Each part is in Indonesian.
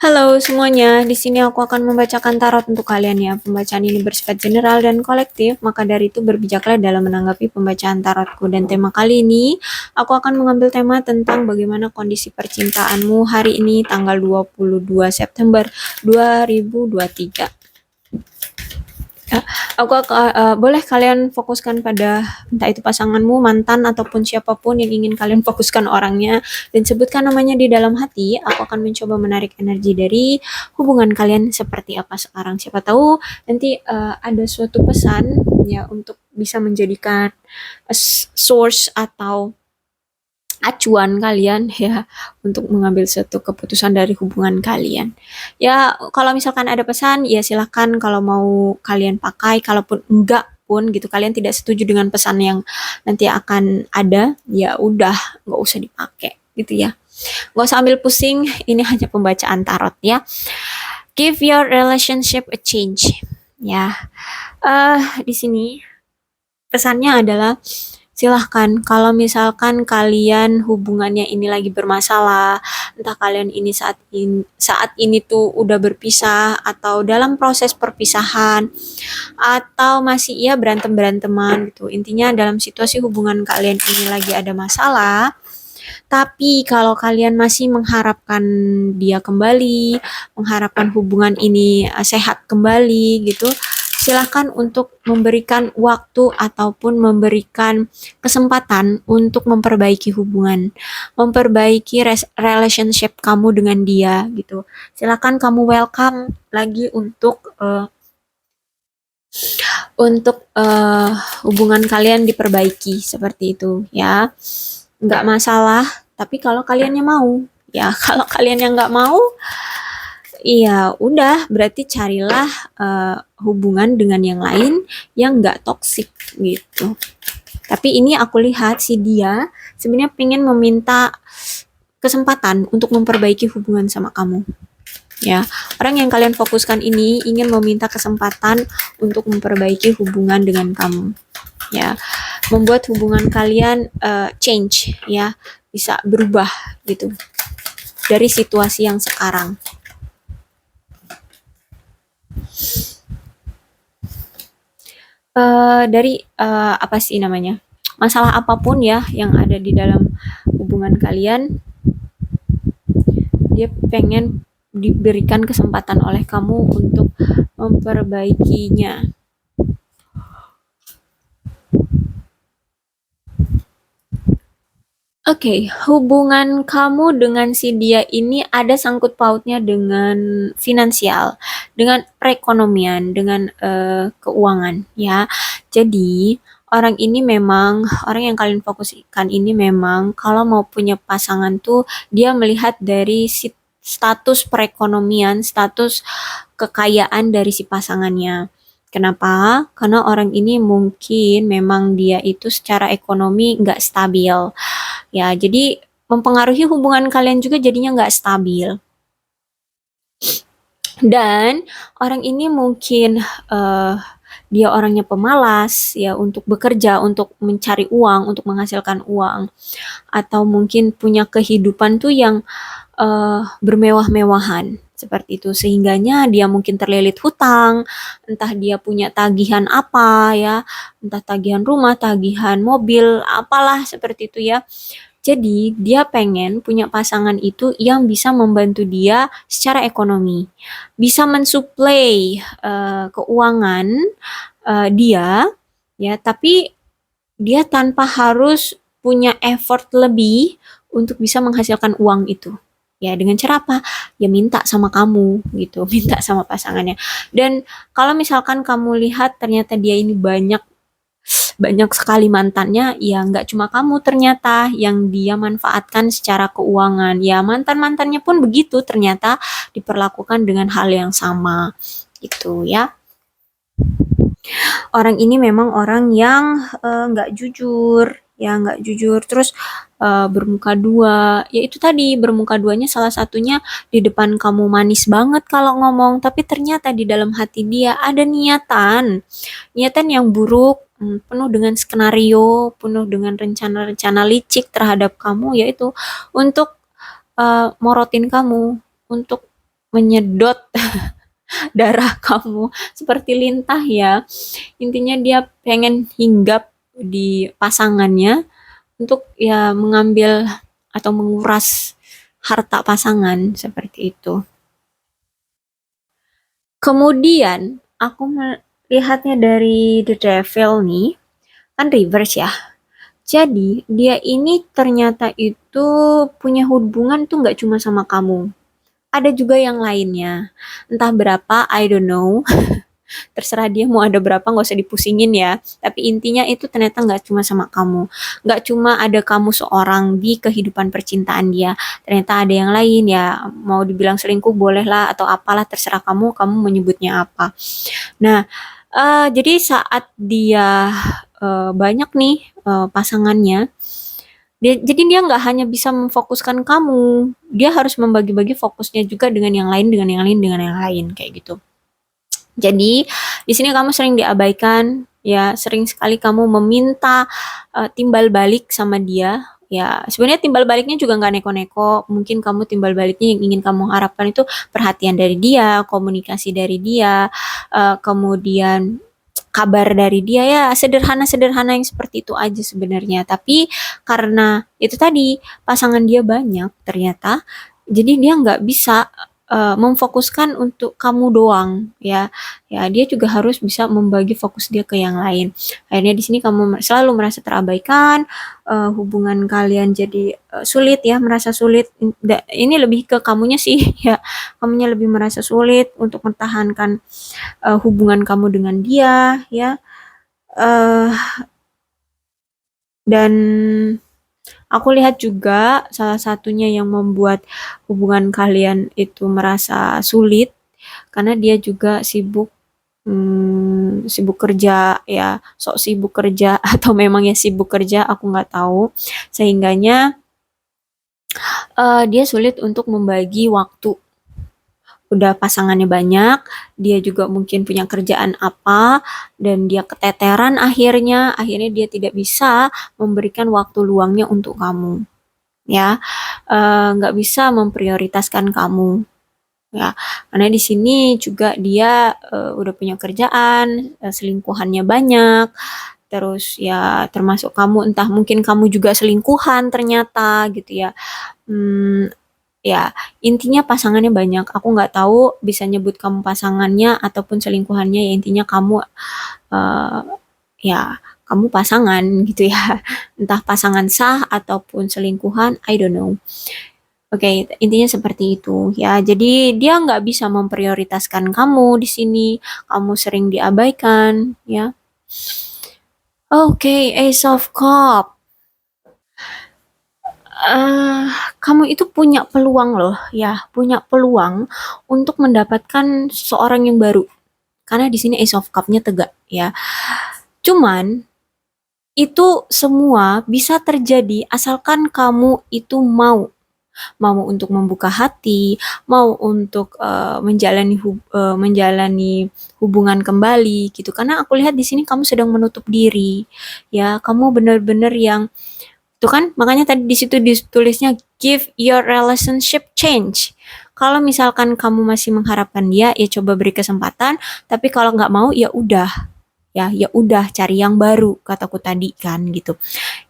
Halo semuanya, di sini aku akan membacakan tarot untuk kalian ya. Pembacaan ini bersifat general dan kolektif, maka dari itu berbijaklah dalam menanggapi pembacaan tarotku. Dan tema kali ini, aku akan mengambil tema tentang bagaimana kondisi percintaanmu hari ini tanggal 22 September 2023. Boleh kalian fokuskan pada entah itu pasanganmu, mantan, ataupun siapapun yang ingin kalian fokuskan orangnya, dan sebutkan namanya di dalam hati. Aku akan mencoba menarik energi dari hubungan kalian seperti apa sekarang. Siapa tahu nanti ada suatu pesan ya untuk bisa menjadikan source atau acuan kalian ya untuk mengambil suatu keputusan dari hubungan kalian. Ya, kalau misalkan ada pesan, ya silahkan kalau mau kalian pakai, kalaupun enggak pun gitu, kalian tidak setuju dengan pesan yang nanti akan ada, ya udah, nggak usah dipakai gitu ya. Nggak usah ambil pusing, ini hanya pembacaan tarot ya. Give your relationship a change. Ya, di sini pesannya adalah silahkan kalau misalkan kalian hubungannya ini lagi bermasalah, entah kalian ini saat ini tuh udah berpisah atau dalam proses perpisahan atau masih ya berantem-beranteman gitu. Intinya dalam situasi hubungan kalian ini lagi ada masalah, tapi kalau kalian masih mengharapkan dia kembali, mengharapkan hubungan ini sehat kembali gitu, silahkan untuk memberikan waktu ataupun memberikan kesempatan untuk memperbaiki hubungan, memperbaiki relationship kamu dengan dia gitu. Silahkan kamu welcome lagi untuk hubungan kalian diperbaiki seperti itu ya. Nggak masalah, tapi kalau kaliannya mau ya. Kalau kalian yang nggak mau, iya, udah berarti carilah hubungan dengan yang lain yang nggak toksik gitu. Tapi ini aku lihat si dia sebenarnya pengen meminta kesempatan untuk memperbaiki hubungan sama kamu. Ya, orang yang kalian fokuskan ini ingin meminta kesempatan untuk memperbaiki hubungan dengan kamu. Ya, membuat hubungan kalian change ya, bisa berubah gitu dari situasi yang sekarang. Dari apa sih namanya, masalah apapun ya yang ada di dalam hubungan kalian, dia pengen diberikan kesempatan oleh kamu untuk memperbaikinya. Oke, hubungan kamu dengan si dia ini ada sangkut pautnya dengan finansial, dengan perekonomian, dengan keuangan ya. Jadi, orang yang kalian fokuskan ini memang kalau mau punya pasangan tuh dia melihat dari status perekonomian, status kekayaan dari si pasangannya. Kenapa? Karena orang ini mungkin memang dia itu secara ekonomi nggak stabil. Ya, jadi mempengaruhi hubungan kalian juga jadinya nggak stabil. Dan orang ini mungkin dia orangnya pemalas ya untuk bekerja, untuk mencari uang, untuk menghasilkan uang, atau mungkin punya kehidupan tuh yang bermewah-mewahan seperti itu, sehingganya dia mungkin terlilit hutang, entah dia punya tagihan apa ya, entah tagihan rumah, tagihan mobil, apalah seperti itu ya. Jadi, dia pengen punya pasangan itu yang bisa membantu dia secara ekonomi, bisa mensuplai keuangan dia, ya, tapi dia tanpa harus punya effort lebih untuk bisa menghasilkan uang itu. Ya, dengan cara apa? Ya minta sama kamu gitu, minta sama pasangannya. Dan kalau misalkan kamu lihat ternyata dia ini banyak banyak sekali mantannya, ya nggak cuma kamu ternyata yang dia manfaatkan secara keuangan. Ya mantan-mantannya pun begitu ternyata diperlakukan dengan hal yang sama gitu ya. Orang ini memang orang yang nggak jujur, ya nggak jujur, terus bermuka dua. Ya itu tadi bermuka duanya salah satunya di depan kamu manis banget kalau ngomong, tapi ternyata di dalam hati dia ada niatan yang buruk, penuh dengan skenario, penuh dengan rencana-rencana licik terhadap kamu, yaitu untuk morotin kamu, untuk menyedot darah kamu seperti lintah ya. Intinya dia pengen hinggap di pasangannya untuk ya mengambil atau menguras harta pasangan seperti itu. Kemudian aku melihatnya dari The Devil nih, kan reverse ya. Jadi dia ini ternyata itu punya hubungan tuh nggak cuma sama kamu. Ada juga yang lainnya. Entah berapa, I don't know. Terserah dia mau ada berapa, nggak usah dipusingin ya. Tapi intinya itu ternyata nggak cuma sama kamu. Nggak cuma ada kamu seorang di kehidupan percintaan dia. Ternyata ada yang lain ya. Mau dibilang selingkuh boleh lah atau apalah, terserah kamu menyebutnya apa. Nah, jadi saat dia banyak nih pasangannya, jadi dia nggak hanya bisa memfokuskan kamu, dia harus membagi-bagi fokusnya juga dengan yang lain, dengan yang lain, dengan yang lain kayak gitu. Jadi di sini kamu sering diabaikan, ya sering sekali kamu meminta timbal balik sama dia. Ya sebenarnya timbal baliknya juga nggak neko-neko. Mungkin kamu timbal baliknya yang ingin kamu harapkan itu perhatian dari dia, komunikasi dari dia, kemudian kabar dari dia, ya sederhana-sederhana yang seperti itu aja sebenarnya. Tapi karena itu tadi pasangan dia banyak ternyata, jadi dia nggak bisa memfokuskan untuk kamu doang ya. Ya dia juga harus bisa membagi fokus dia ke yang lain. Akhirnya di sini kamu selalu merasa terabaikan, hubungan kalian jadi sulit ya, merasa sulit. Ini lebih ke kamunya sih ya, kamunya lebih merasa sulit untuk mempertahankan hubungan kamu dengan dia ya. uh, dan aku lihat juga salah satunya yang membuat hubungan kalian itu merasa sulit karena dia juga sibuk kerja ya, sok sibuk kerja atau memang ya sibuk kerja, aku nggak tahu, sehingganya dia sulit untuk membagi waktu. Udah pasangannya banyak, dia juga mungkin punya kerjaan apa, dan dia keteteran akhirnya dia tidak bisa memberikan waktu luangnya untuk kamu, ya, nggak bisa memprioritaskan kamu, ya, karena di sini juga dia udah punya kerjaan, selingkuhannya banyak, terus ya termasuk kamu, entah mungkin kamu juga selingkuhan ternyata gitu ya. Hmm, Ya, intinya pasangannya banyak. Aku nggak tahu bisa nyebut kamu pasangannya ataupun selingkuhannya. Ya intinya kamu, eh, ya kamu pasangan gitu ya. Entah pasangan sah ataupun selingkuhan, I don't know. Oke, intinya seperti itu ya. Jadi dia nggak bisa memprioritaskan kamu di sini. Kamu sering diabaikan ya. Oke, Ace of Cup. eh Kamu itu punya peluang loh, ya, punya peluang untuk mendapatkan seorang yang baru. Karena di sini Ace of Cup-nya tegak, ya. Cuman itu semua bisa terjadi asalkan kamu itu mau untuk membuka hati, mau untuk menjalani hubungan kembali gitu. Karena aku lihat di sini kamu sedang menutup diri, ya. Kamu benar-benar yang itu kan, makanya tadi di situ ditulisnya give your relationship change. Kalau misalkan kamu masih mengharapkan dia, ya coba beri kesempatan. Tapi kalau nggak mau, ya udah, ya udah cari yang baru. Kataku tadi kan gitu.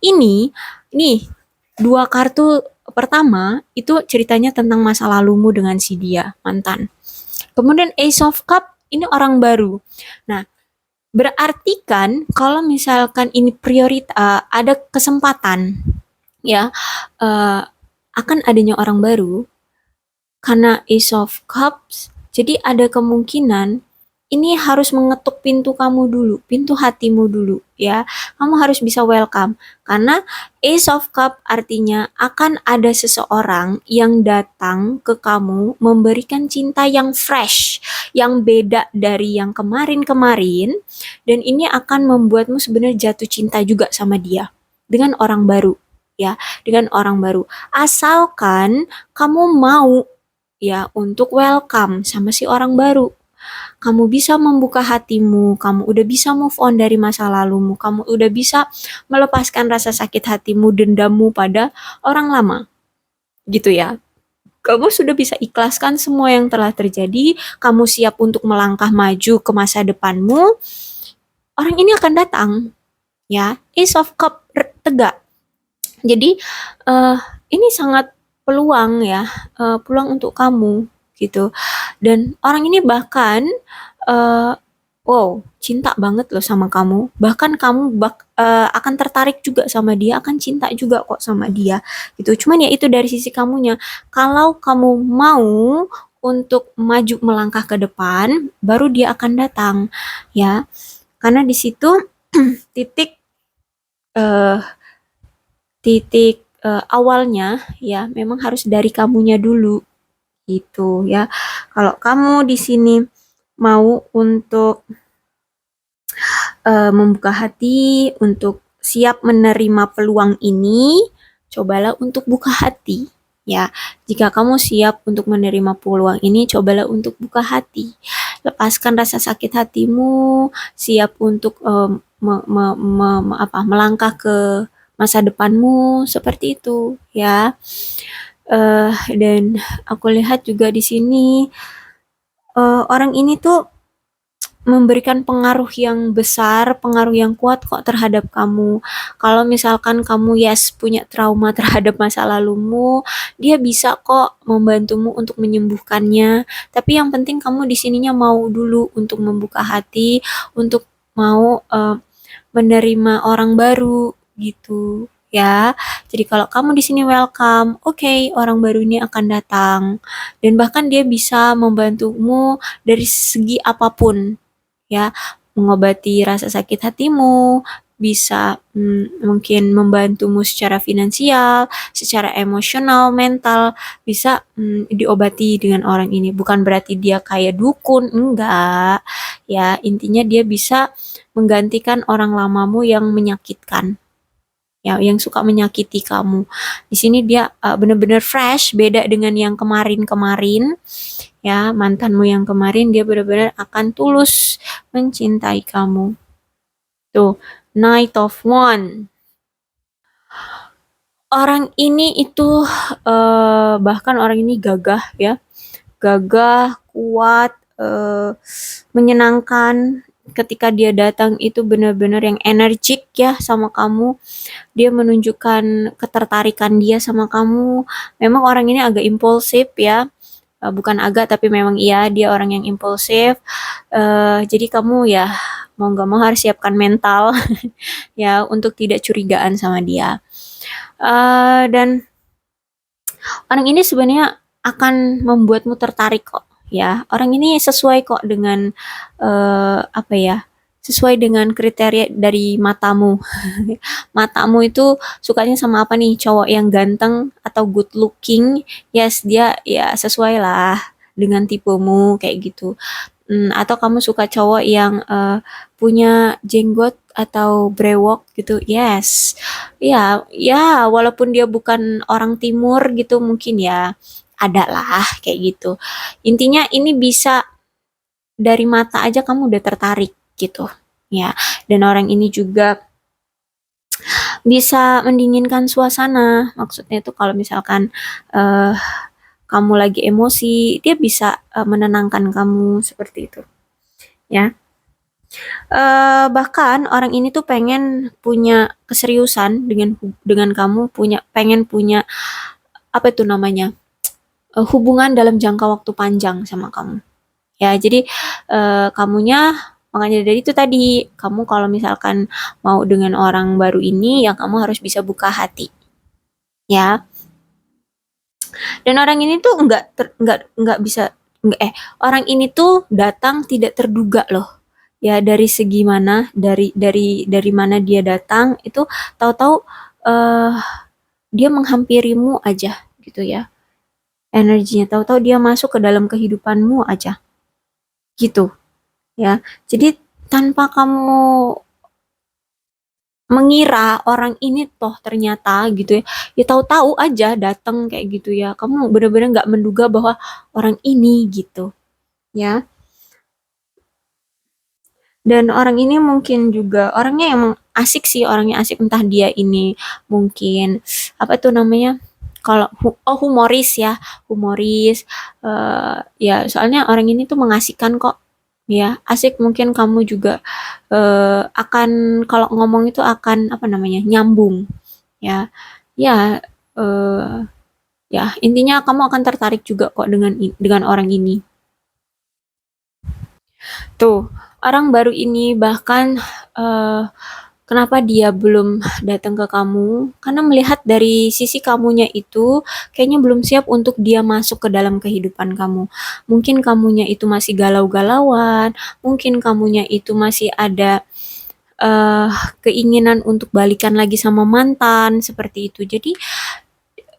Ini, nih dua kartu pertama itu ceritanya tentang masa lalumu dengan si dia mantan. Kemudian Ace of Cup ini orang baru. Nah, berarti kan kalau misalkan ini ada kesempatan ya, uh, akan adanya orang baru karena Ace of Cups, jadi ada kemungkinan ini harus mengetuk pintu kamu dulu, pintu hatimu dulu ya. Kamu harus bisa welcome karena Ace of Cup artinya akan ada seseorang yang datang ke kamu memberikan cinta yang fresh, yang beda dari yang kemarin-kemarin, dan ini akan membuatmu sebenarnya jatuh cinta juga sama dia dengan orang baru ya, dengan orang baru. Asalkan kamu mau ya untuk welcome sama si orang baru. Kamu bisa membuka hatimu, kamu udah bisa move on dari masa lalumu, kamu udah bisa melepaskan rasa sakit hatimu, dendammu pada orang lama. Gitu ya. Kamu sudah bisa ikhlaskan semua yang telah terjadi, kamu siap untuk melangkah maju ke masa depanmu, orang ini akan datang, ya. Ace of Cup tegak. Jadi uh, ini sangat peluang ya, peluang untuk kamu gitu. Dan orang ini bahkan uh, wow, cinta banget loh sama kamu. Bahkan kamu akan tertarik juga sama dia, akan cinta juga kok sama dia gitu. Cuman ya itu dari sisi kamunya. Kalau kamu mau untuk maju melangkah ke depan, baru dia akan datang ya. Karena di situ titik eh, awalnya ya memang harus dari kamunya dulu gitu ya. Kalau kamu di sini mau untuk membuka hati, untuk siap menerima peluang ini, cobalah untuk buka hati ya. Jika kamu siap untuk menerima peluang ini, cobalah untuk buka hati. Lepaskan rasa sakit hatimu, siap untuk melangkah ke masa depanmu seperti itu ya. Dan aku lihat juga di sini orang ini tuh memberikan pengaruh yang besar, pengaruh yang kuat kok terhadap kamu. Kalau misalkan kamu punya trauma terhadap masa lalumu, dia bisa kok membantumu untuk menyembuhkannya. Tapi yang penting kamu di sininya mau dulu untuk membuka hati, untuk mau menerima orang baru gitu ya. Jadi kalau kamu di sini welcome, oke, orang baru ini akan datang dan bahkan dia bisa membantumu dari segi apapun ya, mengobati rasa sakit hatimu, bisa mungkin membantumu secara finansial, secara emosional, mental, bisa diobati dengan orang ini. Bukan berarti dia kayak dukun, enggak. Ya, intinya dia bisa menggantikan orang lamamu yang menyakitkan. Ya, yang suka menyakiti kamu. Di sini dia benar-benar fresh, beda dengan yang kemarin-kemarin ya, mantanmu yang kemarin dia benar-benar akan tulus mencintai kamu. Tuh, Knight of One. Orang ini itu bahkan orang ini gagah ya. Gagah, kuat, menyenangkan. Ketika dia datang itu benar-benar yang energik ya sama kamu. Dia menunjukkan ketertarikan dia sama kamu. Memang orang ini agak impulsif ya. Bukan agak tapi memang iya dia orang yang impulsif. Jadi kamu ya mau nggak mau harus siapkan mental ya untuk tidak curigaan sama dia. Dan orang ini sebenarnya akan membuatmu tertarik kok ya. Orang ini sesuai kok dengan apa ya? Sesuai dengan kriteria dari matamu. Matamu itu sukanya sama apa nih? Cowok yang ganteng atau good looking? Yes, dia ya sesuai lah dengan tipemu kayak gitu. Atau kamu suka cowok yang punya jenggot atau brewok gitu? Yes. Ya, ya walaupun dia bukan orang timur gitu mungkin ya ada lah kayak gitu. Intinya ini bisa dari mata aja kamu udah tertarik gitu. Ya, dan orang ini juga bisa mendinginkan suasana. Maksudnya itu kalau misalkan eh, kamu lagi emosi, dia bisa menenangkan kamu seperti itu. Ya, bahkan orang ini tuh pengen punya keseriusan dengan kamu, pengen punya apa itu namanya hubungan dalam jangka waktu panjang sama kamu. Ya, jadi kamunya makanya dari itu tadi kamu kalau misalkan mau dengan orang baru ini ya kamu harus bisa buka hati ya. Dan orang ini tuh nggak bisa orang ini tuh datang tidak terduga loh. Ya dari segi mana dari mana dia datang itu tahu-tahu eh dia menghampirimu aja gitu ya. Energinya tahu-tahu dia masuk ke dalam kehidupanmu aja. Gitu ya. Jadi tanpa kamu mengira orang ini toh ternyata gitu ya, ya tahu-tahu aja datang kayak gitu ya. Kamu benar-benar nggak menduga bahwa orang ini gitu ya. Dan orang ini mungkin juga orangnya emang asik sih, orangnya asik entah dia ini mungkin apa tuh namanya kalau humoris ya, humoris, ya soalnya orang ini tuh mengasihkan kok, ya asik mungkin kamu juga akan kalau ngomong itu akan apa namanya nyambung ya, ya eh, ya intinya kamu akan tertarik juga kok dengan orang ini. Tuh, orang baru ini bahkan eh, kenapa dia belum datang ke kamu? Karena melihat dari sisi kamunya itu kayaknya belum siap untuk dia masuk ke dalam kehidupan kamu. Mungkin kamunya itu masih galau-galauan, mungkin kamunya itu masih ada eh, keinginan untuk balikan lagi sama mantan seperti itu. Jadi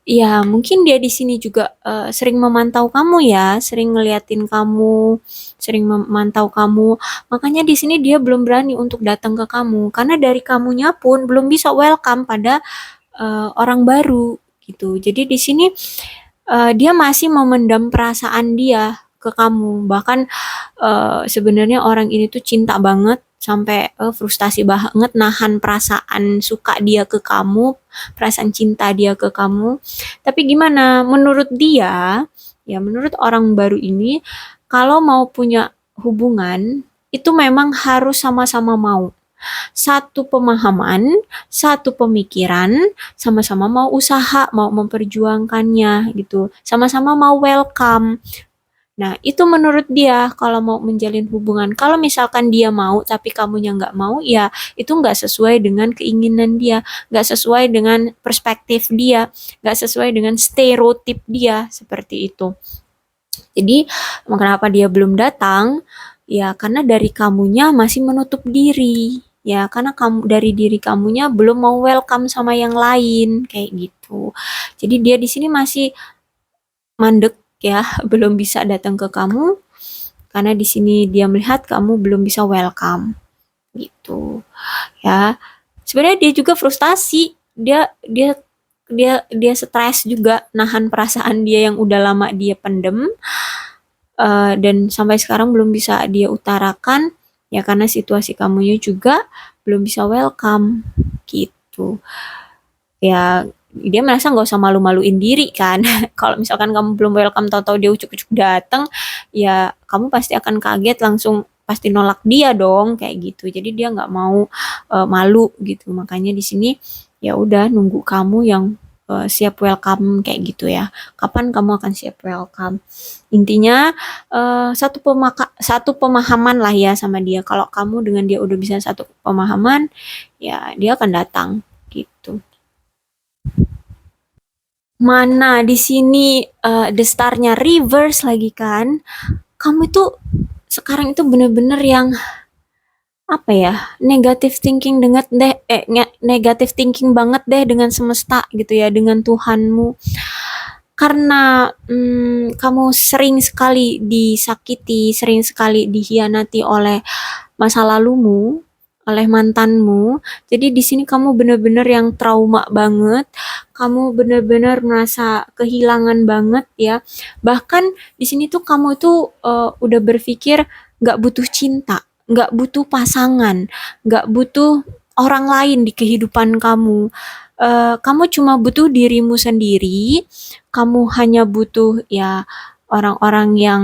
ya, mungkin dia di sini juga sering memantau kamu ya, sering ngeliatin kamu, sering memantau kamu. Makanya di sini dia belum berani untuk datang ke kamu, karena dari kamunya pun belum bisa welcome pada orang baru gitu. Jadi di sini dia masih memendam perasaan dia ke kamu. Bahkan sebenarnya orang ini tuh cinta banget sampai frustasi banget nahan perasaan suka dia ke kamu, perasaan cinta dia ke kamu. Tapi gimana? Menurut dia, ya menurut orang baru ini, kalau mau punya hubungan itu memang harus sama-sama mau. Satu pemahaman, satu pemikiran, sama-sama mau usaha, mau memperjuangkannya gitu. Sama-sama mau welcome. Nah, itu menurut dia kalau mau menjalin hubungan. Kalau misalkan dia mau tapi kamunya nggak mau, ya itu nggak sesuai dengan keinginan dia, nggak sesuai dengan perspektif dia, nggak sesuai dengan stereotip dia seperti itu. Jadi, kenapa dia belum datang? Ya, karena dari kamunya masih menutup diri. Ya, karena kamu dari diri kamunya belum mau welcome sama yang lain kayak gitu. Jadi dia di sini masih mandek ya, belum bisa datang ke kamu karena di sini dia melihat kamu belum bisa welcome gitu. Ya, sebenarnya dia juga frustasi. Dia stres juga nahan perasaan dia yang udah lama dia pendem dan sampai sekarang belum bisa dia utarakan ya karena situasi kamunya juga belum bisa welcome gitu. Ya dia merasa nggak usah malu-maluin diri kan. Kalau misalkan kamu belum welcome tahu-tahu dia ucuk-ucuk datang, ya kamu pasti akan kaget langsung pasti nolak dia dong kayak gitu. Jadi dia nggak mau malu gitu. Makanya di sini ya udah nunggu kamu yang siap welcome kayak gitu ya. Kapan kamu akan siap welcome? Intinya satu pemahaman lah ya sama dia. Kalau kamu dengan dia udah bisa satu pemahaman, ya dia akan datang gitu. Mana di sini the star-nya reverse lagi kan? Kamu itu sekarang itu bener-bener yang apa ya? Negative thinking dengan negative thinking banget deh dengan semesta gitu ya, dengan Tuhanmu. Karena kamu sering sekali disakiti, sering sekali dikhianati oleh masa lalumu, oleh mantanmu. Jadi di sini kamu benar-benar yang trauma banget, kamu benar-benar merasa kehilangan banget ya. Bahkan di sini tuh kamu itu udah berpikir nggak butuh cinta, nggak butuh pasangan, nggak butuh orang lain di kehidupan kamu. Kamu cuma butuh dirimu sendiri, kamu hanya butuh ya orang-orang yang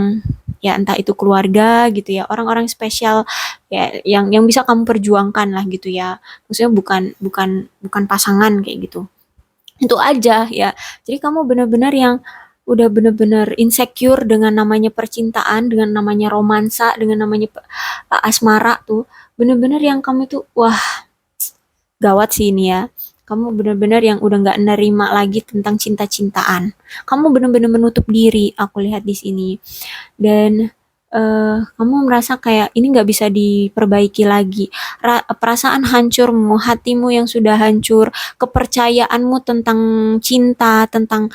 ya entah itu keluarga gitu ya, orang-orang spesial ya yang bisa kamu perjuangkan lah gitu ya. Maksudnya bukan bukan bukan pasangan kayak gitu. Itu aja ya. Jadi kamu benar-benar yang udah benar-benar insecure dengan namanya percintaan, dengan namanya romansa, dengan namanya asmara tuh. Benar-benar yang kamu tuh wah gawat sih ini ya. Kamu benar-benar yang udah nggak nerima lagi tentang cinta-cintaan. Kamu benar-benar menutup diri, aku lihat di sini. Dan kamu merasa kayak ini nggak bisa diperbaiki lagi. Perasaan hancurmu, hatimu yang sudah hancur, kepercayaanmu tentang cinta, tentang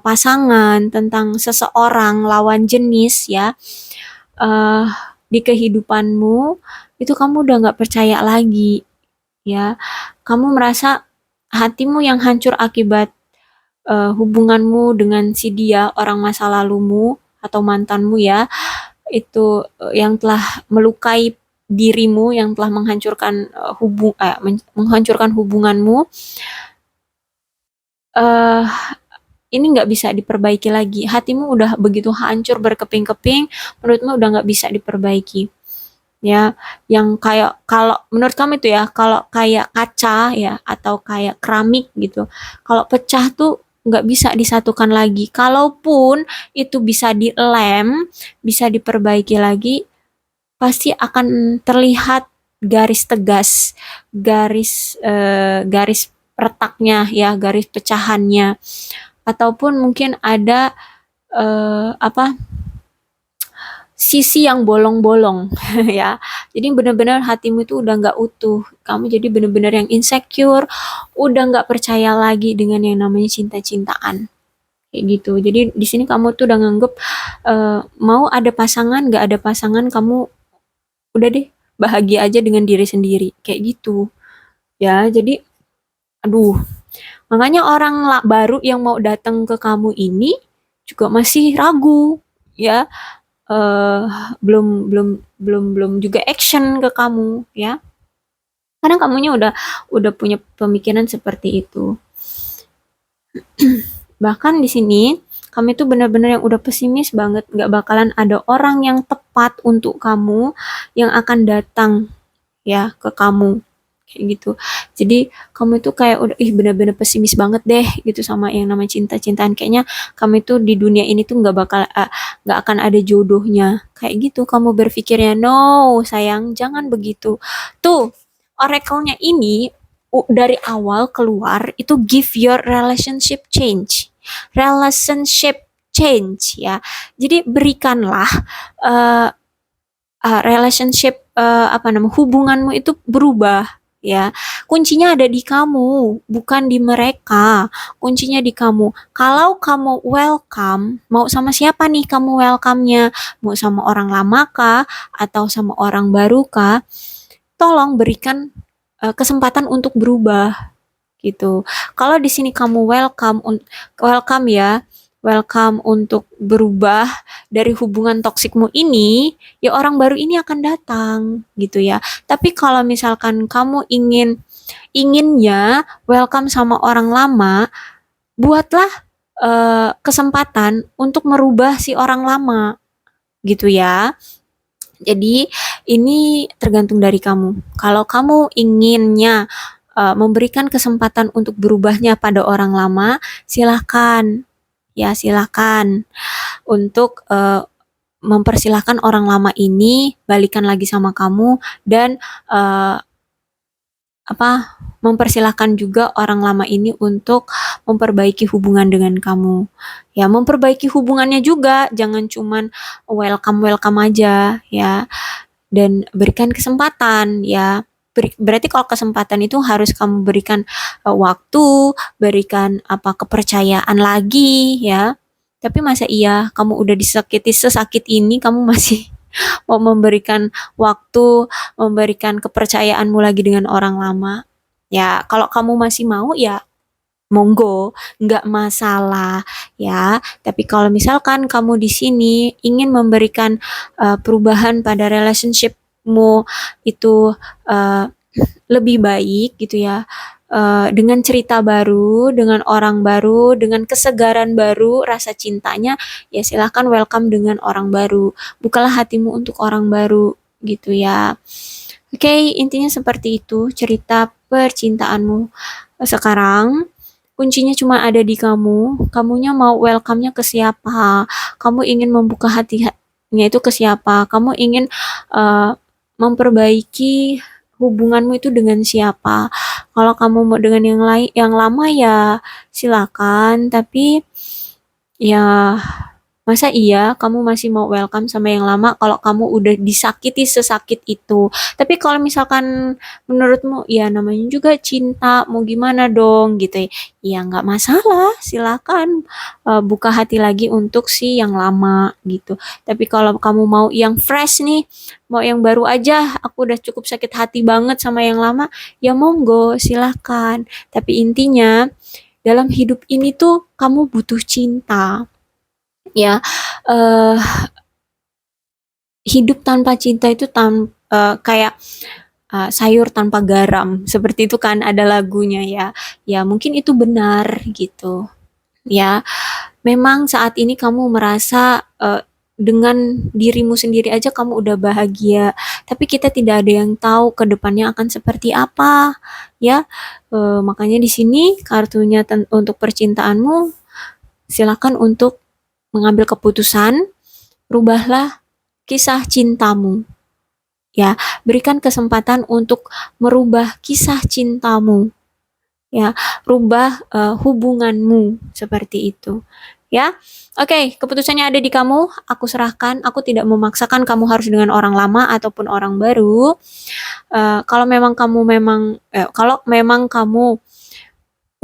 pasangan, tentang seseorang lawan jenis ya, eh di kehidupanmu itu kamu udah nggak percaya lagi ya. Kamu merasa hatimu yang hancur akibat hubunganmu dengan si dia, orang masa lalumu atau mantanmu ya, itu yang telah melukai dirimu, yang telah menghancurkan menghancurkan hubunganmu. eh ini nggak bisa diperbaiki lagi. Hatimu udah begitu hancur berkeping-keping, menurutmu udah nggak bisa diperbaiki. Ya, yang kayak kalau menurut kamu itu ya, kalau kayak kaca ya atau kayak keramik gitu, kalau pecah tuh nggak bisa disatukan lagi. Kalaupun itu bisa dilem, bisa diperbaiki lagi, pasti akan terlihat garis tegas, garis retaknya ya, garis pecahannya, ataupun mungkin ada apa sisi yang bolong-bolong ya. Jadi benar-benar hatimu itu udah nggak utuh. Kamu jadi benar-benar yang insecure, udah nggak percaya lagi dengan yang namanya cinta-cintaan. Kayak gitu. Jadi di sini kamu tuh udah nganggep mau ada pasangan, nggak ada pasangan, kamu udah deh bahagia aja dengan diri sendiri. Kayak gitu. Ya, jadi aduh. Makanya orang baru yang mau datang ke kamu ini juga masih ragu, ya. eh belum belum belum juga action ke kamu ya, karena kamunya udah punya pemikiran seperti itu. Bahkan di sini kami tuh benar-benar yang udah pesimis banget, nggak bakalan ada orang yang tepat untuk kamu yang akan datang ya ke kamu kayak gitu. Jadi kamu itu kayak udah bener-bener pesimis banget deh gitu sama yang namanya cinta-cintaan. Kayaknya kamu itu di dunia ini tuh nggak akan ada jodohnya. Kayak gitu kamu berpikirnya. No, sayang, jangan begitu. Tuh, oracle-nya ini dari awal keluar itu give your relationship change. Relationship change ya. Jadi berikanlah uh, relationship apa namanya hubunganmu itu berubah ya. Kuncinya ada di kamu, bukan di mereka. Kuncinya di kamu. Kalau kamu welcome, mau sama siapa nih kamu welcome-nya? Mau sama orang lama kah atau sama orang baru kah? Tolong berikan kesempatan untuk berubah gitu. Kalau di sini kamu welcome ya, welcome untuk berubah dari hubungan toksikmu ini, ya orang baru ini akan datang gitu ya. Tapi kalau misalkan kamu inginnya welcome sama orang lama, buatlah kesempatan untuk merubah si orang lama gitu ya. Jadi ini tergantung dari kamu. Kalau kamu inginnya memberikan kesempatan untuk berubahnya pada orang lama, silahkan ya silahkan untuk mempersilahkan orang lama ini balikan lagi sama kamu dan uh, apa mempersilahkan juga orang lama ini untuk memperbaiki hubungan dengan kamu. Ya, memperbaiki hubungannya juga, jangan cuman welcome aja ya. Dan berikan kesempatan ya. Berarti kalau kesempatan itu harus kamu berikan waktu, berikan apa kepercayaan lagi ya. Tapi masa iya kamu udah disakiti sesakit ini kamu masih mau memberikan waktu, memberikan kepercayaanmu lagi dengan orang lama. Ya, kalau kamu masih mau ya monggo, nggak masalah ya. Tapi kalau misalkan kamu di sini ingin memberikan perubahan pada relationshipmu itu uh, lebih baik gitu ya, dengan cerita baru, dengan orang baru, dengan kesegaran baru, rasa cintanya, ya silahkan welcome dengan orang baru. Bukalah hatimu untuk orang baru gitu ya. Oke, intinya seperti itu cerita percintaanmu. Sekarang kuncinya cuma ada di kamu. Kamunya mau welcome-nya ke siapa? Kamu ingin membuka hatinya itu ke siapa? Kamu ingin uh, memperbaiki hubunganmu itu dengan siapa? Kalau kamu mau dengan yang lain, yang lama ya silakan. Tapi ya masa iya kamu masih mau welcome sama yang lama kalau kamu udah disakiti sesakit itu? Tapi kalau misalkan menurutmu ya namanya juga cinta, mau gimana dong gitu ya. Ya nggak masalah, silakan buka hati lagi untuk si yang lama gitu. Tapi kalau kamu mau yang fresh nih, mau yang baru aja, aku udah cukup sakit hati banget sama yang lama, ya monggo silakan. Tapi intinya dalam hidup ini tuh kamu butuh cinta ya. eh Hidup tanpa cinta itu kayak sayur tanpa garam seperti itu kan ada lagunya ya. Ya mungkin itu benar gitu. ya. Memang saat ini kamu merasa dengan dirimu sendiri aja kamu udah bahagia, tapi kita tidak ada yang tahu ke depannya akan seperti apa, ya. Makanya di sini kartunya untuk percintaanmu, silakan untuk mengambil keputusan, rubahlah kisah cintamu, ya. Berikan kesempatan untuk merubah kisah cintamu, ya. Rubah hubunganmu seperti itu, ya. Oke, keputusannya ada di kamu. Aku serahkan. Aku tidak memaksakan kamu harus dengan orang lama ataupun orang baru. Kalau memang kamu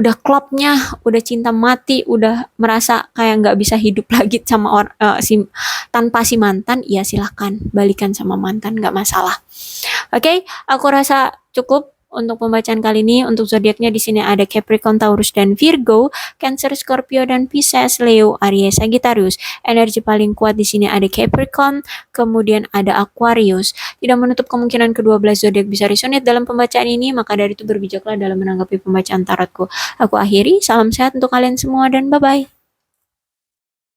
udah klopnya, udah cinta mati, udah merasa kayak nggak bisa hidup lagi sama tanpa si mantan, ya silahkan balikan sama mantan, nggak masalah. Oke, aku rasa cukup untuk pembacaan kali ini. Untuk zodiaknya di sini ada Capricorn, Taurus, dan Virgo, Cancer, Scorpio, dan Pisces, Leo, Aries, Sagittarius. Energi paling kuat di sini ada Capricorn, kemudian ada Aquarius. Tidak menutup kemungkinan kedua belas zodiak bisa resonate dalam pembacaan ini, maka dari itu berbijaklah dalam menanggapi pembacaan tarotku. Aku akhiri, salam sehat untuk kalian semua dan bye-bye.